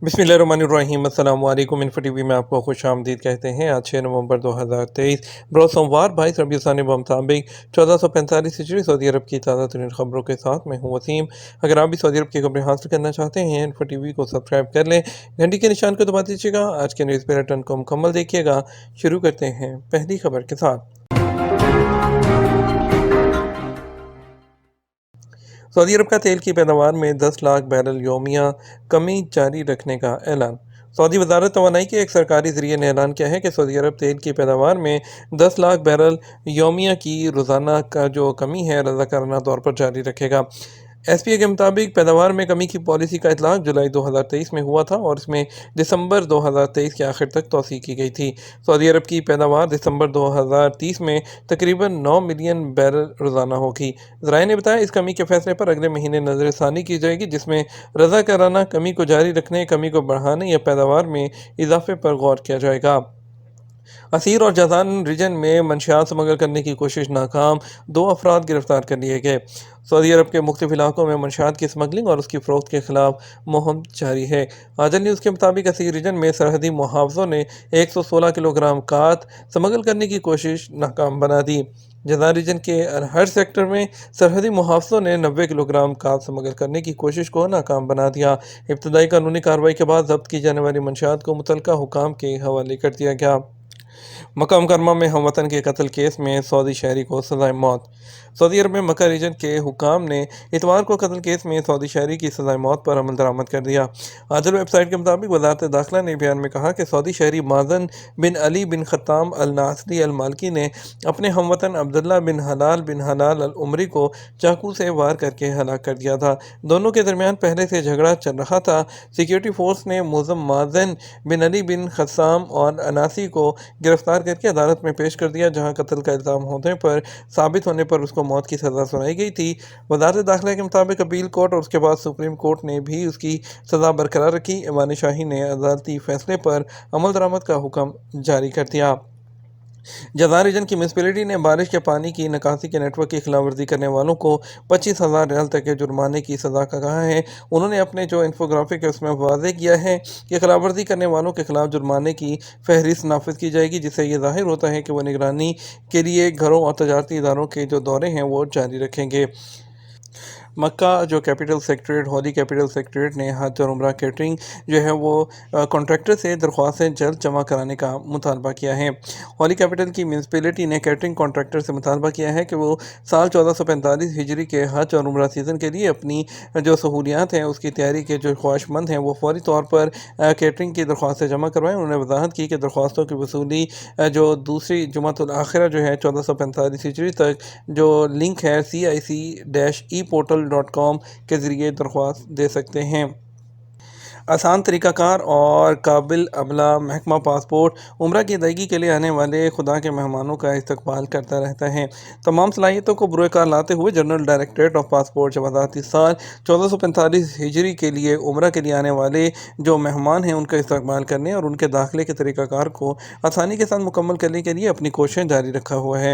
बिस्मिल्लाहिर्रहमानिर्रहीम। अस्सलाम वालेकुम। इन्फो टीवी में आपको खुश आमदीद कहते हैं। आज 6 नवंबर 2023 बरोज़ सोमवार 22 रबीउल सानी मुताबिक 1445 हिजरी सऊदी अरब की ताज़ा तरीन खबरों के साथ मैं हूँ वसीम। अगर आप भी सऊदी अरब की खबरें हासिल करना चाहते हैं, इन्फो टीवी को सब्सक्राइब कर लें, घंटी के निशान को दबा दीजिएगा। आज के न्यूज़ बुलेटिन को मुकम्मल देखिएगा। शुरू करते हैं पहली खबर के साथ। सऊदी अरब का तेल की पैदावार में 10 लाख बैरल योमिया कमी जारी रखने का ऐलान। सऊदी वजारत तवानाई के एक सरकारी ज़रिए ने ऐलान किया है कि सऊदी अरब तेल की पैदावार में 10 लाख बैरल योमिया की रोज़ाना का जो कमी है रज़ाकाराना तौर पर जारी रखेगा। एसपीए के मुताबिक पैदावार में कमी की पॉलिसी का इतलाक़ जुलाई 2023 में हुआ था और इसमें दिसंबर 2023 के आखिर तक तौसीक़ की गई थी। सऊदी अरब की पैदावार दिसंबर 2030 में तकरीबन 9 मिलियन बैरल रोज़ाना होगी। ज़राए ने बताया इस कमी के फैसले पर अगले महीने नज़रसानी की जाएगी, जिसमें रज़ाकाराना कमी को जारी रखने, कमी को बढ़ाने या पैदावार में इजाफे पर गौर किया जाएगा। असीर और जज़ान रीजन में मंशियात स्मगल करने की कोशिश नाकाम, 2 अफराद गिरफ्तार कर लिए गए। सऊदी अरब के मुख्तलिफ इलाकों में मंशियात की स्मगलिंग और उसकी फ़रोख्त के खिलाफ मुहिम जारी है। आजल न्यूज़ के मुताबिक असीर रीजन में सरहदी मुहाफ़ज़ों ने 116 किलोग्राम कात स्मगल करने की कोशिश नाकाम बना दी। जज़ान रीजन के हर सेक्टर में सरहदी मुहाफ़ज़ों ने 90 किलोग्राम कात स्मगल करने की कोशिश को नाकाम बना दिया। इब्तदाई कानूनी कार्रवाई के बाद जब्त की जाने वाली मंशियात को मुतलका हुकाम के हवाले कर दिया गया। मक्का मुकरमा में हमवतन के कत्ल केस में सऊदी शहरी को सज़ाए मौत। सऊदी अरब में मक्का रीजन के हुकाम ने इतवार को कत्ल केस में सऊदी शहरी की सज़ाए मौत पर अमल दरामद कर दिया। आजल वेबसाइट के मुताबिक वज़ारत दाखिला ने बयान में कहा कि सऊदी शहरी माज़न बिन अली बिन ख़त्ताम अल नासरी अल मालकी ने अपने हमवतन अब्दुल्ला बिन हलाल अल उमरी को चाकू से वार करके हलाक कर दिया था। दोनों के दरमियान पहले से झगड़ा चल रहा था। सिक्योरिटी फोर्स ने मुलज़म माज़न बिन अली बिन ख़त्ताम और अनासी को गिरफ्तार करके अदालत में पेश कर दिया, जहां कत्ल का इल्ज़ाम होने पर साबित होने पर उसको मौत की सज़ा सुनाई गई थी। वज़ारत दाखिला के मुताबिक अपील कोर्ट और उसके बाद सुप्रीम कोर्ट ने भी उसकी सज़ा बरकरार रखी। ईमान शाही ने अदालती फैसले पर अमल दरामद का हुक्म जारी कर दिया। जज़ान रीजन की म्यूनसिपैलिटी ने बारिश के पानी की निकासी के नेटवर्क की खिलाफ वर्जी करने वालों को 25,000 रियाल तक के जुर्माने की सज़ा का कहा है। उन्होंने अपने जो इन्फोग्राफिक है उसमें वाज़ेह किया है कि खिलाफ वर्जी करने वालों के खिलाफ जुर्माने की फहरिस्त नाफिज की जाएगी, जिससे ये ज़ाहिर होता है कि वह निगरानी के लिए घरों और तजारती इदारों के जो दौरे हैं वो जारी रखेंगे। मक्का जो कैपिटल सेक्रेटरीट हॉली कैपिटल सेक्रेटरीट ने हज और उम्रा कैटरिंग जो है वो कॉन्ट्रैक्टर से दरख्वास्तें जल्द जमा कराने का मुतालबा किया है। हॉली कैपिटल की म्यूनसिपैलिटी ने कैटरिंग कॉन्ट्रैक्टर से मुतालबा किया है कि वो साल 1445 हिजरी के हज और उम्रा सीज़न के लिए अपनी जो सहूलियात हैं उसकी तैयारी के जो ख्वाहिशमंद हैं वो फौरी तौर पर कैटरिंग की दरख्वास्तें जमा करवाएँ। उन्होंने वजाहत की कि दरख्वास्तों की वसूली जो दूसरी जुमातुल आखिरा जो है 1445 हिजरी तक जो लिंक है CIC-e-portal.com के ज़रिए दरख्वास्त दे सकते हैं। आसान तरीक़ाकार और काबिल अमला महकमा पासपोर्ट उम्रा की अदायगी के लिए आने वाले खुदा के मेहमानों का इस्तकबाल करता रहता है। तमाम सलाहियतों को बुरुकार लाते हुए जनरल डायरेक्टरेट ऑफ पासपोर्ट जवाज़ात इस साल 1445 हिजरी के लिए उम्रा के लिए आने वाले जो मेहमान हैं उनका इस्तकबाल करने और उनके दाखिले के तरीक़ाकार को आसानी के साथ मुकम्मल करने के लिए अपनी कोशिशें जारी रखा हुआ है।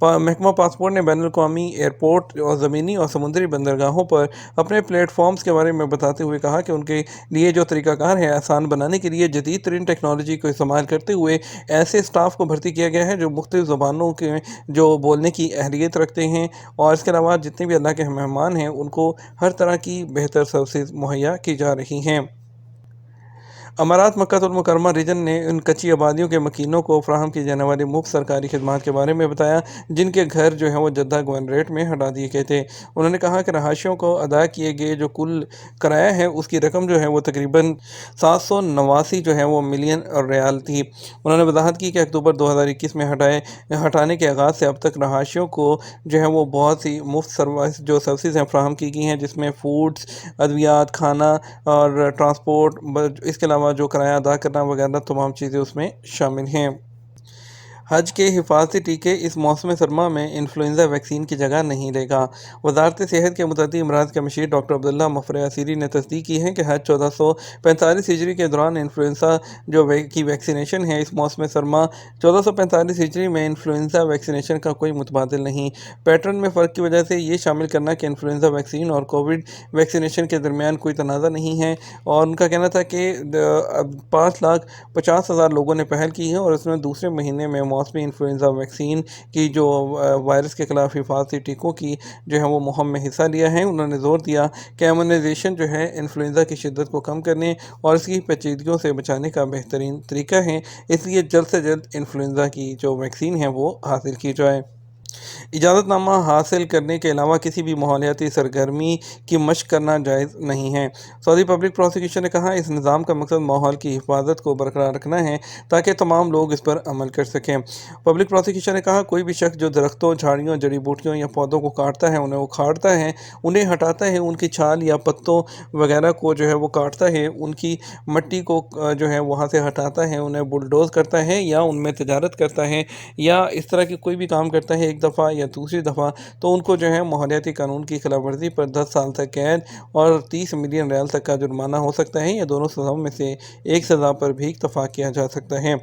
महकमा पासपोर्ट ने बैनुल-अक़वामी एयरपोर्ट और ज़मीनी और समुद्री बंदरगाहों पर अपने प्लेटफॉर्म्स के बारे में बताते हुए कहा कि उनके लिए जो तरीक़ाकार है आसान बनाने के लिए जदीद तरीन टेक्नोलॉजी को इस्तेमाल करते हुए ऐसे स्टाफ को भर्ती किया गया है जो मुख्तलिफ़ ज़ुबानों के जो बोलने की अहलियत रखते हैं, और इसके अलावा जितने भी अल्लाह के मेहमान हैं उनको हर तरह की बेहतर सर्विसेज मुहैया की जा रही हैं। अमारात मक्का मुकरमा रीजन ने उन कच्ची आबादियों के मकीनों को फ्राहम की जाने वाली मुफ्त सरकारी खदमात के बारे में बताया जिनके घर जो है वो जद्दा गवर्नरेट में हटा दिए गए थे। उन्होंने कहा कि रहायशियों को अदा किए गए जो कुल किराया है उसकी रकम जो है वो तकरीबन 789 जो है वो मिलियन रियाल थी। उन्होंने वजाहत की कि अक्टूबर 2021 में हटाने के आगाज़ से अब तक रहायशियों को जो है वो बहुत सी मुफ्त सर्विस हैं फ्राहम की गई हैं, जिसमें फूड्स, अद्वियात, खाना और ट्रांसपोर्ट, इसके अलावा जो किराया अदा करना वगैरह तमाम चीज़ें उसमें शामिल हैं। حج کے حفاظتی ٹیکے اس موسم سرما میں انفلوئنزا ویکسین کی جگہ نہیں لے گا۔ وزارت صحت کے متعدی امراض کے مشیر ڈاکٹر عبداللہ مفرح عسیری نے تصدیق کی ہے کہ حج 1445 ہجری کے دوران انفلوئنزا کی ویکسینیشن ہے۔ اس موسم سرما 1445 ہجری میں انفلوئنزا ویکسینیشن کا کوئی متبادل نہیں۔ پیٹرن میں فرق کی وجہ سے یہ شامل کرنا کہ انفلوئنزا ویکسین اور کووڈ ویکسینیشن کے درمیان کوئی تنازع نہیں ہے، اور ان کا کہنا تھا کہ 5,50,000 لوگوں نے پہل کی ہے اور اس میں دوسرے مہینے میں موسمی انفلوئنزا ویکسین کی جو وائرس کے خلاف حفاظتی ٹیکوں کی جو ہے وہ مہم میں حصہ لیا ہے۔ انہوں نے زور دیا کہ ایمونائزیشن جو ہے انفلوئنزا کی شدت کو کم کرنے اور اس کی پیچیدگیوں سے بچانے کا بہترین طریقہ ہے، اس لیے جلد سے جلد انفلوئنزا کی جو ویکسین ہے وہ حاصل کی جائے۔ اجازت نامہ حاصل کرنے کے علاوہ کسی بھی ماحولیاتی سرگرمی کی مشق کرنا جائز نہیں ہے۔ سعودی پبلک پروسیکیوشن نے کہا اس نظام کا مقصد ماحول کی حفاظت کو برقرار رکھنا ہے تاکہ تمام لوگ اس پر عمل کر سکیں۔ پبلک پروسیکیوشن نے کہا کوئی بھی شخص جو درختوں، جھاڑیوں، جڑی بوٹیوں یا پودوں کو کاٹتا ہے، انہیں اکھاڑتا ہے، انہیں ہٹاتا ہے، ان کی چھال یا پتوں وغیرہ کو جو ہے وہ کاٹتا ہے، ان کی مٹی کو جو ہے وہاں سے ہٹاتا ہے، انہیں بلڈوز کرتا ہے یا ان میں تجارت کرتا ہے یا اس طرح کی کوئی بھی کام کرتا ہے ایک دفعہ یا دوسری دفعہ، تو ان کو جو ہے ماحولیاتی قانون کی خلاف ورزی پر 10 سال تک قید اور 30 ملین ریال تک کا جرمانہ ہو سکتا ہے، یا دونوں سزاؤں میں سے ایک سزا پر بھی اتفاق کیا جا سکتا ہے۔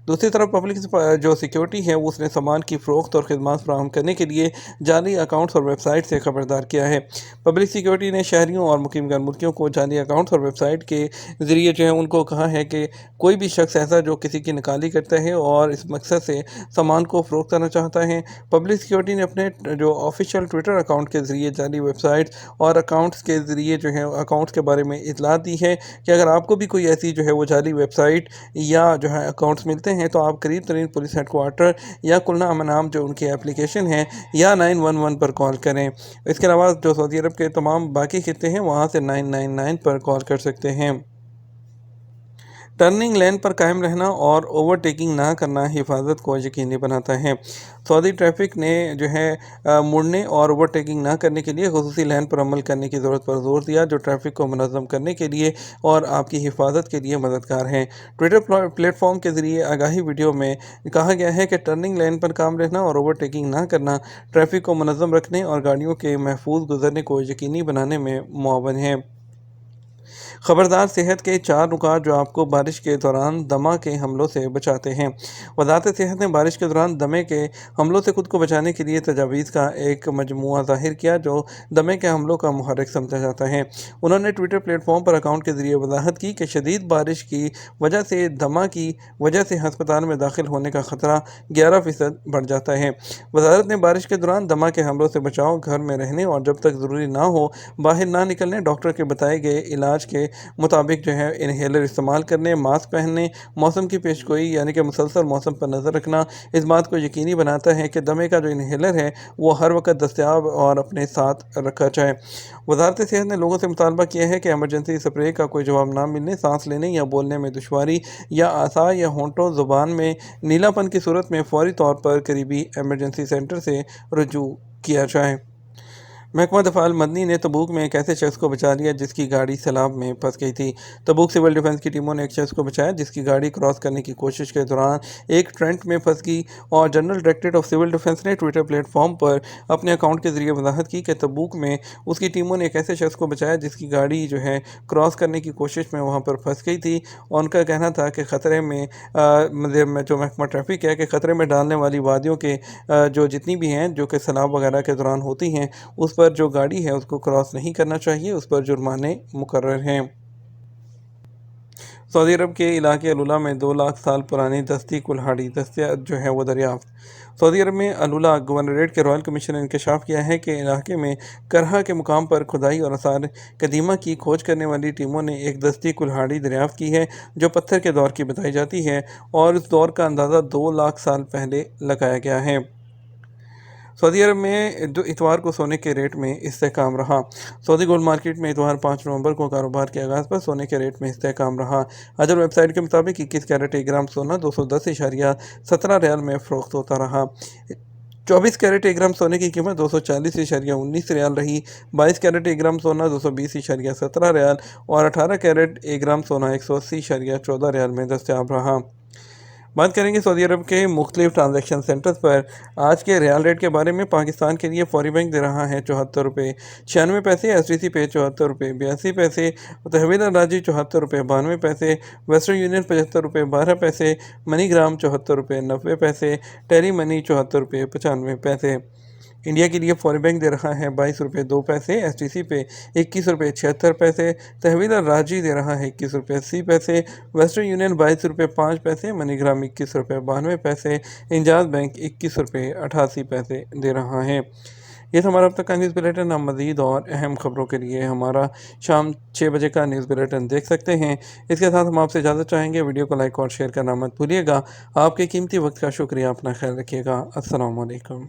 دوسری طرف پبلک جو سیکیورٹی ہے اس نے سامان کی فروخت اور خدمات فراہم کرنے کے لیے جعلی اکاؤنٹس اور ویب سائٹ سے خبردار کیا ہے۔ پبلک سیکیورٹی نے شہریوں اور مقیم غیر ملکیوں کو جعلی اکاؤنٹس اور ویب سائٹ کے ذریعے جو ہے ان کو کہا ہے کہ کوئی بھی شخص ایسا جو کسی کی نکالی کرتا ہے اور اس مقصد سے سامان کو فروخت کرنا چاہتا ہے، پبلک سیکیورٹی نے اپنے جو آفیشیل ٹویٹر اکاؤنٹ کے ذریعے جعلی ویب سائٹس اور اکاؤنٹس کے ذریعے جو ہے اکاؤنٹس کے بارے میں اطلاع دی ہے کہ اگر آپ کو بھی کوئی ایسی جو ہے وہ جعلی ویب سائٹ یا جو ہے اکاؤنٹس ملتے ہیں تو آپ قریب ترین پولیس ہیڈ کوارٹر یا کلنا امن عام جو ان کی اپلیکیشن ہے یا 911 پر کال کریں۔ اس کے علاوہ جو سعودی عرب کے تمام باقی خطے ہیں وہاں سے 999 پر کال کر سکتے ہیں۔ ٹرننگ لین پر قائم رہنا اور اوور ٹیکنگ نہ کرنا حفاظت کو یقینی بناتا ہے۔ سعودی ٹریفک نے جو ہے مڑنے اور اوور ٹیکنگ نہ کرنے کے لیے خصوصی لین پر عمل کرنے کی ضرورت پر زور دیا جو ٹریفک کو منظم کرنے کے لیے اور آپ کی حفاظت کے لیے مددگار ہیں۔ ٹویٹر پلیٹ فارم کے ذریعے آگاہی ویڈیو میں کہا گیا ہے کہ ٹرننگ لین پر قائم رہنا اور اوور ٹیکنگ نہ کرنا ٹریفک کو منظم رکھنے اور گاڑیوں کے محفوظ گزرنے کو یقینی بنانے میں معاون ہے۔ خبردار صحت کے 4 نکات جو آپ کو بارش کے دوران دمہ کے حملوں سے بچاتے ہیں۔ وزارت صحت نے بارش کے دوران دمے کے حملوں سے خود کو بچانے کے لیے تجاویز کا ایک مجموعہ ظاہر کیا جو دمے کے حملوں کا محرک سمجھا جاتا ہے۔ انہوں نے ٹویٹر پلیٹ فارم پر اکاؤنٹ کے ذریعے وضاحت کی کہ شدید بارش کی وجہ سے دمہ کی وجہ سے ہسپتال میں داخل ہونے کا خطرہ 11% بڑھ جاتا ہے۔ وزارت نے بارش کے دوران دمہ کے حملوں سے بچاؤ، گھر میں رہنے اور جب تک ضروری نہ ہو باہر نہ نکلنے، ڈاکٹر کے بتائے گئے علاج کے مطابق جو ہے انہیلر استعمال کرنے، ماسک پہننے، موسم کی پیشگوئی یعنی کہ مسلسل موسم پر نظر رکھنا اس بات کو یقینی بناتا ہے کہ دمے کا جو انہیلر ہے وہ ہر وقت دستیاب اور اپنے ساتھ رکھا جائے۔ وزارت صحت نے لوگوں سے مطالبہ کیا ہے کہ ایمرجنسی اسپرے کا کوئی جواب نہ ملنے، سانس لینے یا بولنے میں دشواری یا اعصاب یا ہونٹوں زبان میں نیلا پن کی صورت میں فوری طور پر قریبی ایمرجنسی سینٹر سے رجوع کیا جائے۔ محکمہ دفاع المدنی نے تبوک میں ایک ایسے شخص کو بچا لیا جس کی گاڑی سیلاب میں پھنس گئی تھی۔ تبوک سول ڈیفنس کی ٹیموں نے ایک شخص کو بچایا جس کی گاڑی کراس کرنے کی کوشش کے دوران ایک ٹرنٹ میں پھنس گئی، اور general directorate of civil defence نے ٹویٹر پلیٹ فارم پر اپنے اکاؤنٹ کے ذریعے وضاحت کی کہ تبوک میں اس کی ٹیموں نے ایک ایسے شخص کو بچایا جس کی گاڑی جو ہے کراس کرنے کی کوشش میں وہاں پر پھنس گئی تھی، اور ان کا کہنا تھا کہ خطرے میں جو محکمہ ٹریفک ہے کہ خطرے میں ڈالنے والی وادیوں کے جو جتنی بھی ہیں جو کہ سیلاب وغیرہ کے دوران ہوتی ہیں اس پر جو گاڑی ہے اس کو کراس نہیں کرنا چاہیے، اس پر جرمانے مقرر ہیں۔ سعودی عرب کے علاقے الولا میں 2 لاکھ سال پرانی دستی کلہاڑی جو ہے وہ دریافت۔ سعودی عرب میں الولا گورنریٹ کے رائل کمیشن نے انکشاف کیا ہے کہ علاقے میں کرہ کے مقام پر کھدائی اور آثار قدیمہ کی کھوج کرنے والی ٹیموں نے ایک دستی کلہاڑی دریافت کی ہے جو پتھر کے دور کی بتائی جاتی ہے اور اس دور کا اندازہ 2 لاکھ سال پہلے لگایا گیا ہے۔ سعودی عرب میں اتوار کو سونے کے ریٹ میں استحکام رہا۔ سعودی گولڈ مارکیٹ میں اتوار 5 نومبر کو کاروبار کے آغاز پر سونے کے ریٹ میں استحکام رہا۔ اجر ویب سائٹ کے مطابق 21 کیرٹ 1 گرام سونا 210.17 ریال میں فروخت ہوتا رہا۔ 24 کیرٹ 1 گرام سونے کی قیمت 240.19 ریال رہی۔ 22 کیرٹ 1 گرام سونا 220.17 ریال اور 18 کیرٹ 1 گرام سونا 180.14 ریال میں دستیاب رہا۔ बात करेंगे सऊदी अरब के मुख्तलिफ ट्रांजैक्शन सेंटर्स पर आज के रियाल रेट के बारे में। पाकिस्तान के लिए फौरी बैंक दे रहा है 74 रुपये 96 पैसे, STC पे 74 रुपये 82 पैसे, तहवील राजी 74 रुपये 92 पैसे, वेस्टर्न यूनियन 75 रुपये 12 पैसे, मनीग्राम 74 रुपये 90 पैसे, टेली मनी 74 रुपये 95 पैसे। इंडिया के लिए फौरी बैंक दे रहा है 22 रुपये 2 पैसे, STC पे 21 रुपये 76 पैसे, तहवील राजी दे रहा है 21 रुपये 80 पैसे, वेस्टर्न यूनियन 22 रुपये 5 पैसे, मनीग्राम 21 रुपये 92 पैसे, इंजाज बैंक 21 रुपये 88 पैसे दे रहा है। ये था हमारा अब तक का न्यूज़ बुलेटिन। आप मज़ीद और अहम खबरों के लिए हमारा शाम 6 बजे का न्यूज़ बुलेटिन देख सकते हैं। इसके साथ हम आपसे इजाज़त चाहेंगे। वीडियो को लाइक और शेयर करना मत भूलिएगा। आपके कीमती वक्त का शुक्रिया। अपना ख्याल रखिएगा। अस्सलाम वालेकुम।